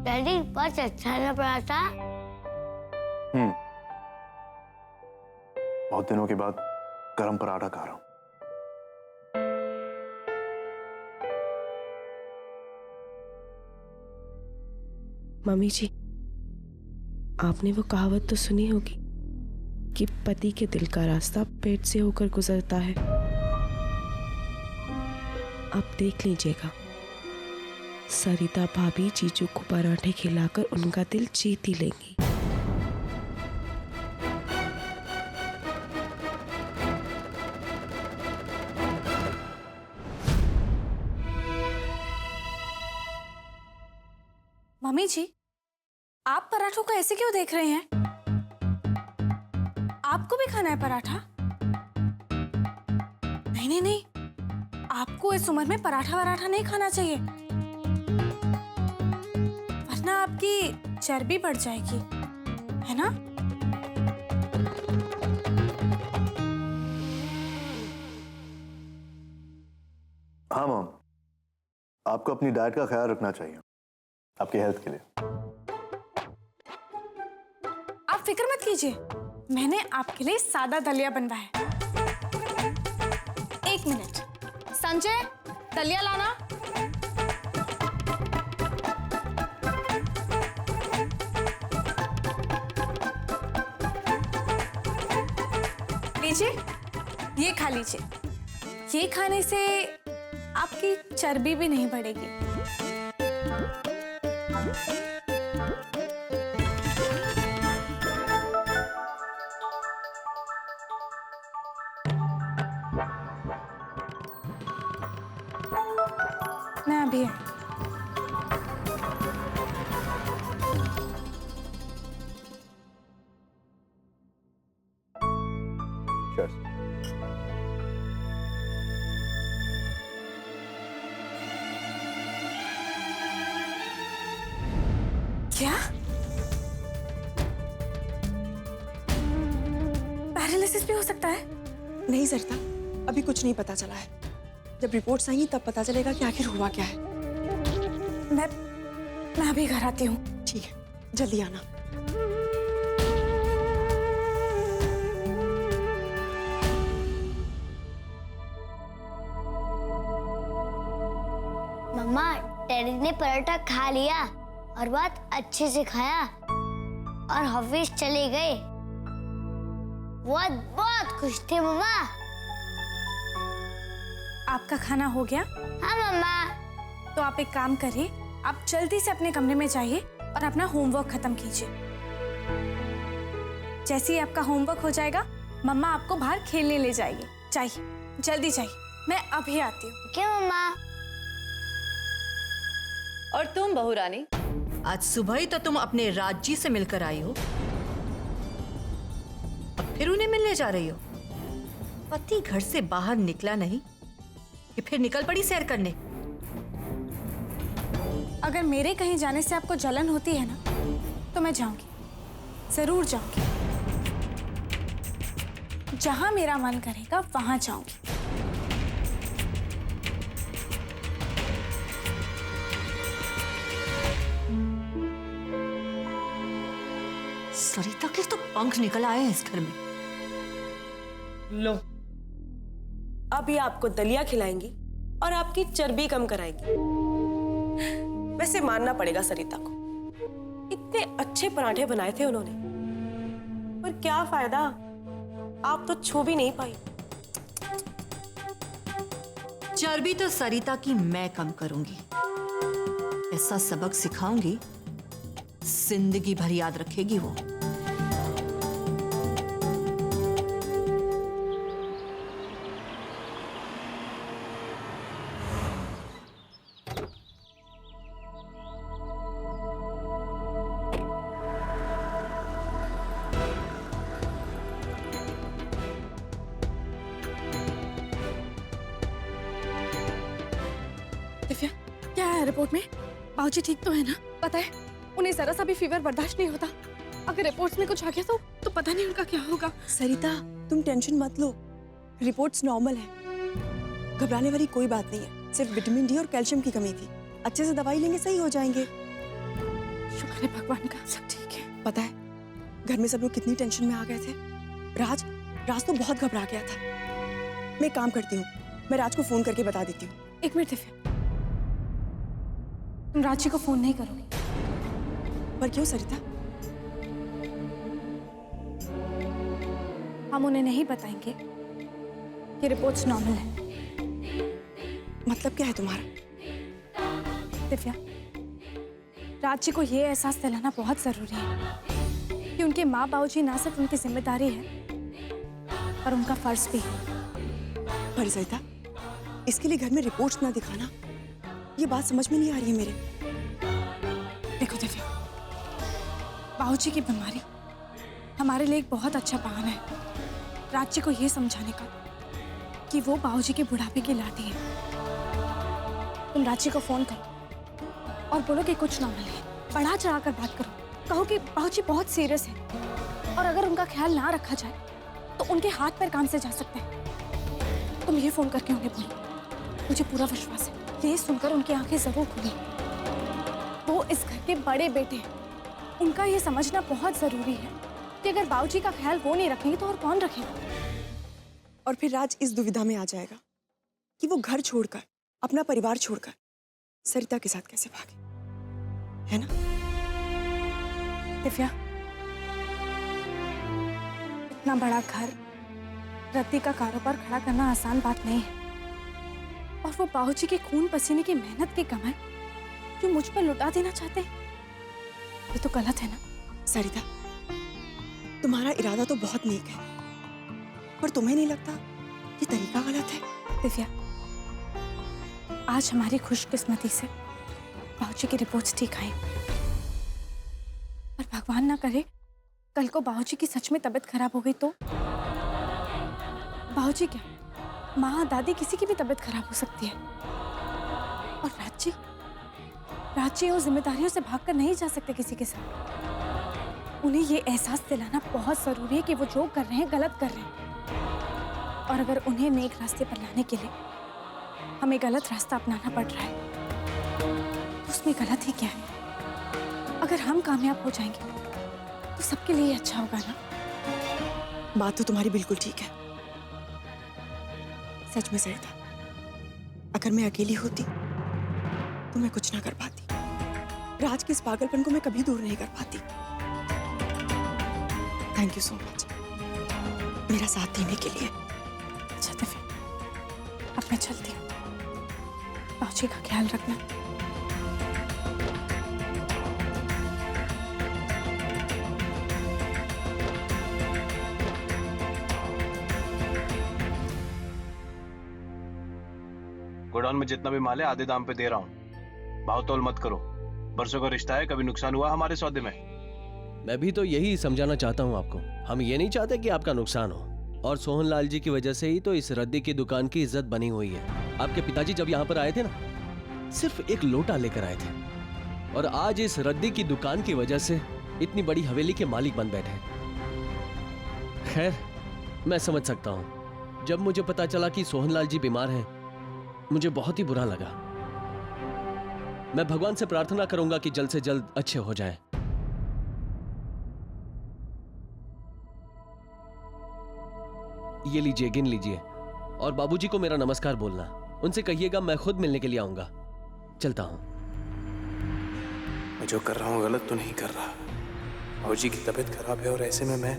Daddy बहुत अच्छा है ना पराठा। बहुत दिनों के बाद गरम पराठा खा रहा हूं। मम्मी जी, आपने वो कहावत तो सुनी होगी कि पति के दिल का रास्ता पेट से होकर गुजरता है। आप देख लीजिएगा, सरिता भाभी जीजू को पराठे खिलाकर उनका दिल जीत ही लेंगी। मम्मी जी, आप पराठों को ऐसे क्यों देख रहे हैं? आपको भी खाना है पराठा? नहीं नहीं नहीं, आपको इस उम्र में पराठा वराठा नहीं खाना चाहिए, वरना आपकी चर्बी बढ़ जाएगी, है ना? हाँ मॉम, आपको अपनी डाइट का ख्याल रखना चाहिए, आपकी हेल्थ के लिए। आप फिक्र मत कीजिए, मैंने आपके लिए सादा दलिया बनवाया है। एक मिनट, संजय, दलिया लाना। लीजिए, ये खा लीजिए। ये खाने से आपकी चर्बी भी नहीं बढ़ेगी। मैं अभी आई। क्या? पैरालिसिस भी हो सकता है? नहीं सरिता, अभी कुछ नहीं पता चला है। जब रिपोर्ट्स आएंगी तब पता चलेगा कि आखिर हुआ क्या है। मैं अभी घर आती हूँ। ठीक है, जल्दी आना। मम्मा, डैडी ने पराठा खा लिया और बहुत अच्छे से खाया और ऑफिस चले गए। बहुत बहुत खुश थे मम्मा। आपका खाना हो गया? हाँ मम्मा। तो आप एक काम करिए, आप जल्दी से अपने कमरे में जाइए और अपना होमवर्क खत्म कीजिए। जैसे ही आपका होमवर्क हो जाएगा, मम्मा आपको बाहर खेलने ले जाएगी। जाइए, जल्दी जाइए, मैं अभी आती हूँ। क्या मम्मा? और तुम बहू रानी, आज सुबह ही तो तुम अपने राजी से मिलकर आई हो, अब फिर उन्हें मिलने जा रही हो। पति घर से बाहर निकला नहीं कि फिर निकल पड़ी सैर करने। अगर मेरे कहीं जाने से आपको जलन होती है ना, तो मैं जाऊंगी, जरूर जाऊंगी। जहां मेरा मन करेगा वहां जाऊंगी। सरिता के तो पंख निकल आए हैं इस घर में। लो, अभी आपको दलिया खिलाएंगी और आपकी चर्बी कम कराएंगी। वैसे मानना पड़ेगा सरिता को, इतने अच्छे पराठे बनाए थे उन्होंने, पर क्या फायदा, आप तो छू भी नहीं पाई। चर्बी तो सरिता की मैं कम करूंगी, ऐसा सबक सिखाऊंगी, जिंदगी भर याद रखेगी वो। दिव्या, क्या है रिपोर्ट में? बाबूजी ठीक तो है ना? पता है, उन्हें जरा सा भी फीवर बर्दाश्त नहीं होता। अगर रिपोर्ट्स में कुछ आ गया तो पता नहीं उनका क्या होगा। सरिता, तुम टेंशन मत लो, रिपोर्ट्स नॉर्मल है, घबराने वाली कोई बात नहीं है। सिर्फ विटामिन डी और कैल्शियम की कमी थी, अच्छे से दवाई लेंगे सही हो जाएंगे। अरे भगवान का सब ठीक है। पता है घर में सब लोग कितनी टेंशन में आ गए थे। राज तो बहुत घबरा गया था। मैं एक काम करती हूँ, मैं राज को फोन करके बता देती हूँ। एक मिनट दिव्या, तुम राज जी को फोन नहीं करोगी? पर क्यों सरिता? हम उन्हें नहीं बताएंगे कि रिपोर्ट्स नॉर्मल है। मतलब क्या है तुम्हारा? दिव्या, राज जी को ये एहसास दिलाना बहुत जरूरी है कि उनके माँ बाबूजी ना सिर्फ उनकी जिम्मेदारी है पर उनका फर्ज भी है। पर सरिता, इसके लिए घर में रिपोर्ट्स ना दिखाना, ये बात समझ में नहीं आ रही है मेरे। देखो दिव्या, बाबूजी की बीमारी हमारे लिए एक बहुत अच्छा बहाना है राज जी को ये समझाने का कि वो बाबूजी के बुढ़ापे की लाठी है। तुम राज जी को फोन करो और बोलो कि कुछ नॉर्मल है, बढ़ा चढ़ा कर बात करो, कहो कि बाबूजी बहुत सीरियस है और अगर उनका ख्याल ना रखा जाए तो उनके हाथ पैर काम से जा सकते हैं। तुम ये फोन करके उन्हें बोलो, मुझे पूरा विश्वास है ये सुनकर उनकी आंखें जरूर खुली। वो इस घर के बड़े बेटे हैं, उनका ये समझना बहुत जरूरी है कि अगर बाबूजी का ख्याल वो नहीं रखेंगे तो और कौन रखेगा। और फिर राज इस दुविधा में आ जाएगा कि वो घर छोड़कर, अपना परिवार छोड़कर सरिता के साथ कैसे भागे, है ना? दिव्या, इतना बड़ा घर, रद्दी का कारोबार खड़ा करना आसान बात नहीं है और वो बाबूजी के खून पसीने की मेहनत की कमाई जो मुझ पर लुटा देना चाहते हैं, ये तो गलत है ना? सरिता, तुम्हारा इरादा तो बहुत नेक है, पर तुम्हें नहीं लगता ये तरीका गलत है? दिव्या, आज हमारी खुशकिस्मती से बाबूजी की रिपोर्ट्स ठीक आई, पर भगवान ना करे कल को बाबूजी की सच में तबीयत खराब हो गई तो? बाबूजी क्या, माँ दादी किसी की भी तबीयत खराब हो सकती है। और राज जी उस जिम्मेदारियों से भागकर नहीं जा सकते किसी के साथ। उन्हें ये एहसास दिलाना बहुत जरूरी है कि वो जो कर रहे हैं गलत कर रहे हैं और अगर उन्हें नेक रास्ते पर लाने के लिए हमें गलत रास्ता अपनाना पड़ रहा है तो उसमें गलत ही क्या है? अगर हम कामयाब हो जाएंगे तो सबके लिए अच्छा होगा ना? बात तो तुम्हारी बिल्कुल ठीक है। सच में सरिता, अगर मैं अकेली होती तो मैं कुछ ना कर पाती। राज के इस पागलपन को मैं कभी दूर नहीं कर पाती। थैंक यू सो मच मेरा साथ देने के लिए। अच्छा दिव्या, अब मैं चलती हूँ, बाबूजी का ख्याल रखना। गोडाउन में जितना भी माल है आधे दाम पे दे रहा हूँ, भाव तोल मत करो। बरसों का रिश्ता है, कभी नुकसान हुआ हमारे सौदे में? मैं भी तो यही समझाना चाहता हूँ आपको। हम ये नहीं चाहते कि आपका नुकसान हो, और सोहनलाल जी की वजह से ही तो इस रद्दी की दुकान की इज्जत बनी हुई है। आपके पिताजी जब यहाँ पर आए थे ना, सिर्फ एक लोटा लेकर आए थे और आज इस रद्दी की दुकान की वजह से इतनी बड़ी हवेली के मालिक बन बैठे। खैर, मैं समझ सकता हूँ। जब मुझे पता चला कि सोहनलाल जी बीमार हैं, मुझे बहुत ही बुरा लगा। मैं भगवान से प्रार्थना करूंगा कि जल्द से जल्द अच्छे हो जाएं। ये लीजिए, गिन लीजिए और बाबूजी को मेरा नमस्कार बोलना। उनसे कहिएगा मैं खुद मिलने के लिए आऊंगा। चलता हूं। मैं जो कर रहा हूं गलत तो नहीं कर रहा। बाबूजी की तबीयत खराब है और ऐसे में मैं